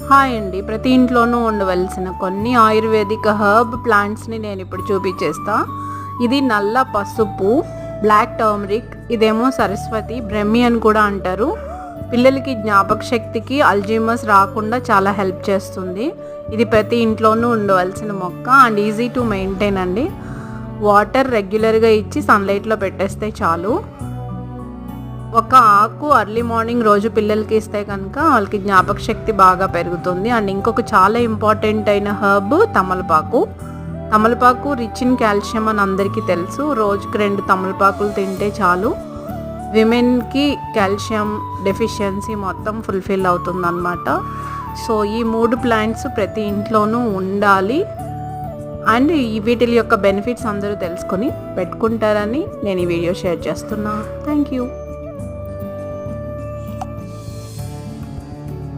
Hi అండి. ప్రతి ఇంట్లోనూ ఉండవలసిన కొన్ని ఆయుర్వేదిక హర్బ్ ప్లాంట్స్ని నేను ఇప్పుడు చూపించేస్తా. ఇది నల్ల పసుపు, బ్లాక్ టర్మరిక్, ఇదేమో సరస్వతి, బ్రహ్మి అని కూడా అంటారు. పిల్లలకి జ్ఞాపక శక్తికి, అల్జీమర్స్ రాకుండా చాలా హెల్ప్ చేస్తుంది. ఇది ప్రతి ఇంట్లోనూ ఉండవలసిన మొక్క అండ్ ఈజీ టు మెయింటైన్ అండి. వాటర్ రెగ్యులర్గా ఇచ్చి సన్లైట్లో పెట్టేస్తే చాలు. ఒక ఆకు అర్లీ మార్నింగ్ రోజు పిల్లలకి ఇస్తే కనుక వాళ్ళకి జ్ఞాపక శక్తి బాగా పెరుగుతుంది. అండ్ ఇంకొక చాలా ఇంపార్టెంట్ అయిన హర్బ్ తమలపాకు. తమలపాకు రిచ్ ఇన్ కాల్షియం అని అందరికీ తెలుసు. రోజుకి 2 తమలపాకులు తింటే చాలు. విమెన్కి కాల్షియం డెఫిషియన్సీ మొత్తం ఫుల్ఫిల్ అవుతుందన్నమాట. సో ఈ 3 ప్లాంట్స్ ప్రతి ఇంట్లోనూ ఉండాలి. అండ్ వీటి యొక్క బెనిఫిట్స్ అందరూ తెలుసుకొని పెట్టుకుంటారని నేను ఈ వీడియో షేర్ చేస్తున్నా. Thank you.